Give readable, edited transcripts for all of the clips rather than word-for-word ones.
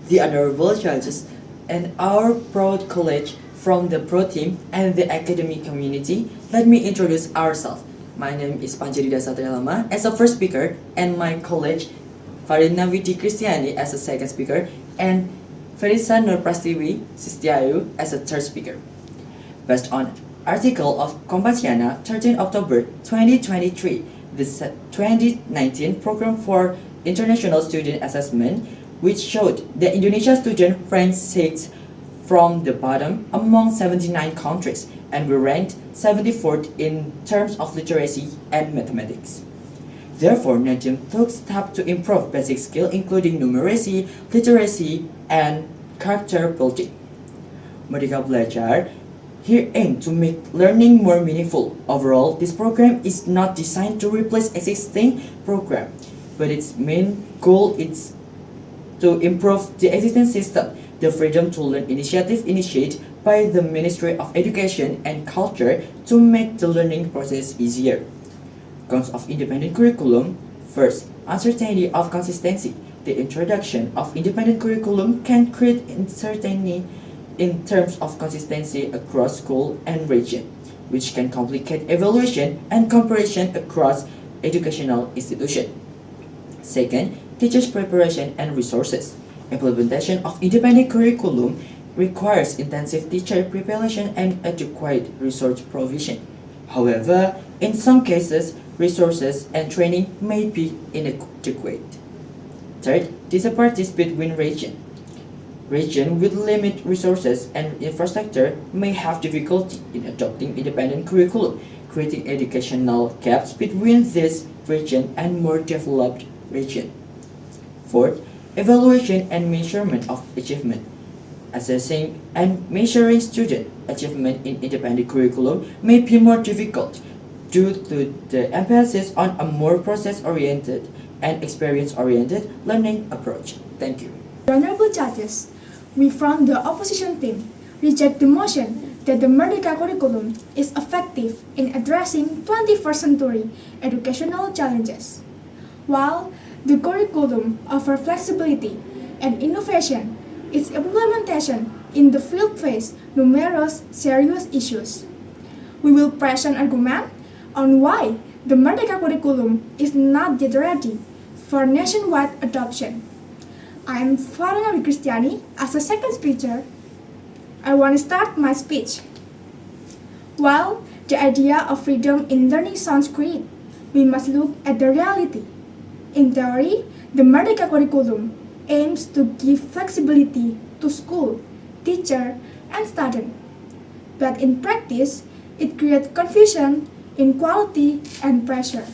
the honorable judges, and our proud college from the pro team and the academic community, let me introduce ourselves. My name is Panjirida Satrialama as a first speaker, and my college, Farina Widi Kristiani as a second speaker, and Ferisa Nur Prastiwi Sistiayu as a third speaker. Based on article of Kompasiana, 13 October 2023, the 2019 program for international student assessment, which showed that Indonesia student ranked 6th from the bottom among 79 countries, and we ranked 74th in terms of literacy and mathematics. Therefore, Najm took steps to improve basic skills including numeracy, literacy, and character building. Merdeka Belajar here aimed to make learning more meaningful. Overall, this program is not designed to replace existing program, but its main goal is to improve the existing system. The Freedom to Learn initiative initiated by the Ministry of Education and Culture to make the learning process easier. Cons of independent curriculum. First, uncertainty of consistency. The introduction of independent curriculum can create uncertainty in terms of consistency across school and region, which can complicate evaluation and comparison across educational institutions. Second, teachers' preparation and resources. Implementation of independent curriculum requires intensive teacher preparation and adequate resource provision. However, in some cases, resources and training may be inadequate. Third, disparities between regions. Regions with limited resources and infrastructure may have difficulty in adopting independent curriculum, creating educational gaps between this region and more developed region. Fourth, evaluation and measurement of achievement. Assessing and measuring student achievement in independent curriculum may be more difficult due to the emphasis on a more process-oriented and experience-oriented learning approach. Thank you. Honorable judges, we from the opposition team reject the motion that the Merdeka curriculum is effective in addressing 21st century educational challenges. While the curriculum offers flexibility and innovation, its implementation in the field faces numerous serious issues. We will present argument on why the Merdeka curriculum is not yet ready for nationwide adoption. I am Farina Widi Kristiani as a second speaker. I want to start my speech. While the idea of freedom in learning sounds great, we must look at the reality. In theory, the Merdeka curriculum aims to give flexibility to school, teacher, and student. But in practice, it creates confusion, inequality, and pressure.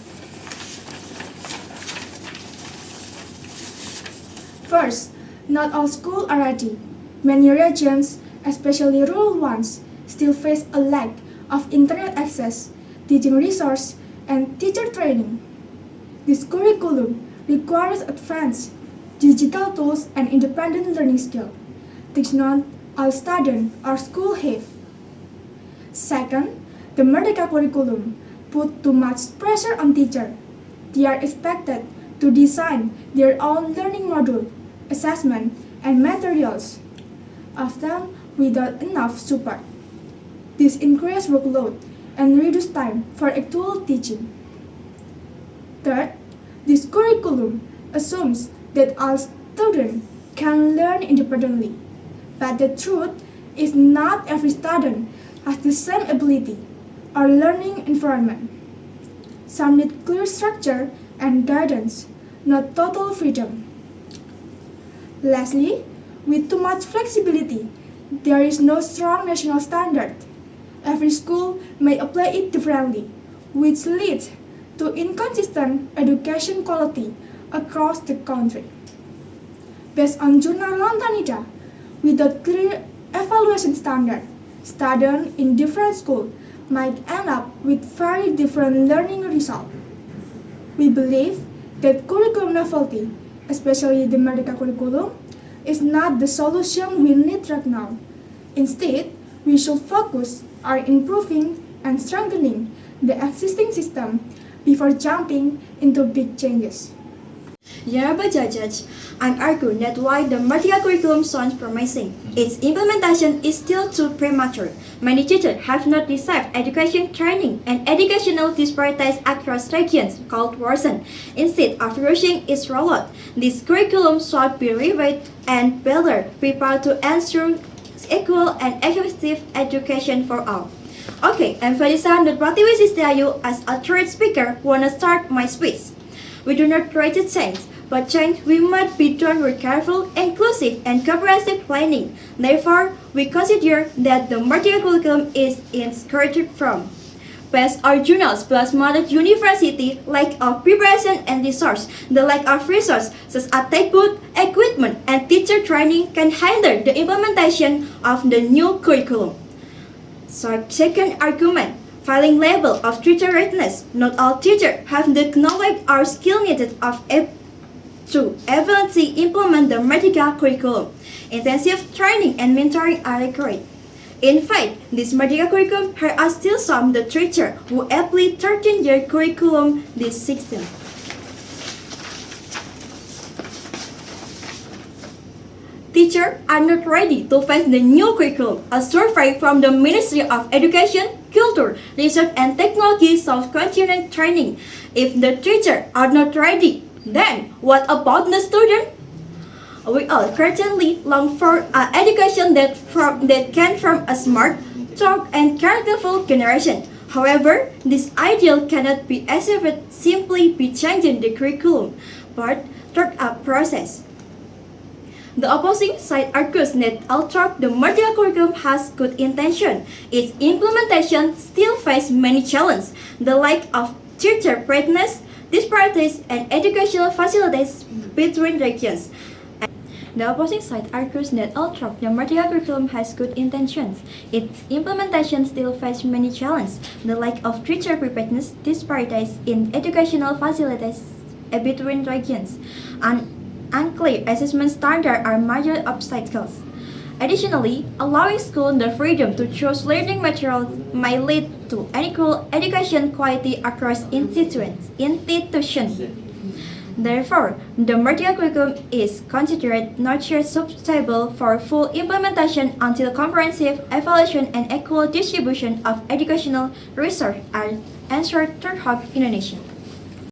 First, not all schools are ready. Many regions, especially rural ones, still face a lack of internet access, teaching resource, and teacher training. This curriculum requires advanced digital tools and independent learning skills, which not all students or schools have. Second, the Merdeka curriculum put too much pressure on teachers. They are expected to design their own learning module, assessment, and materials, often without enough support. This increases workload and reduces time for actual teaching. Third, this curriculum assumes that all students can learn independently, but the truth is not every student has the same ability or learning environment. Some need clear structure and guidance, not total freedom. Lastly, with too much flexibility, there is no strong national standard. Every school may apply it differently, which leads to inconsistent education quality across the country. Based on Jurnal Lontanida, without clear evaluation standard, students in different schools might end up with very different learning results. We believe that curriculum novelty, especially the Merdeka curriculum, is not the solution we need right now. Instead, we should focus on improving and strengthening the existing system before jumping into big changes. Yeah, but Judge, I'm arguing that while the vertical curriculum sounds promising, its implementation is still too premature. Many teachers have not received education training and educational disparities across regions called worsen. Instead of rushing its rollout, this curriculum should be reviewed and better prepared to ensure equal and effective education for all. Okay, I'm Felisa, the motivation tell you as a third speaker wanna start my speech. We do not try to change, but change we must be done with careful, inclusive, and comprehensive planning. Therefore, we consider that the material curriculum is encouraged from past or journals plus modern university lack of preparation and resource. The lack of resource such as textbook, equipment, and teacher training can hinder the implementation of the new curriculum. So, second argument, failing level of teacher readiness. Not all teachers have the knowledge or skill needed to effectively implement the medical curriculum. Intensive training and mentoring are required. In fact, this medical curriculum are still some the teacher who apply 13-year curriculum this system. Teachers are not ready to face the new curriculum. A survey from the Ministry of Education, Culture, Research and Technology shows continuing training. If the teachers are not ready, then what about the student? We all currently long for an education that can form a smart, strong, and characterful generation. However, this ideal cannot be achieved simply by changing the curriculum, but through a process. The opposing side argues that although the medical curriculum has good intention, its implementation still faces many challenges. The lack of teacher readiness, disparities, and educational facilities between regions. The opposing side argues that although the medical curriculum has good intentions, its implementation still faces many challenges. The lack of teacher preparedness, disparities in educational facilities between regions, and unclear assessment standards are major obstacles. Additionally, allowing schools the freedom to choose learning materials may lead to unequal education quality across institutions. Therefore, the medical curriculum is considered not just suitable for full implementation until comprehensive evaluation and equal distribution of educational resources are ensured throughout Indonesia.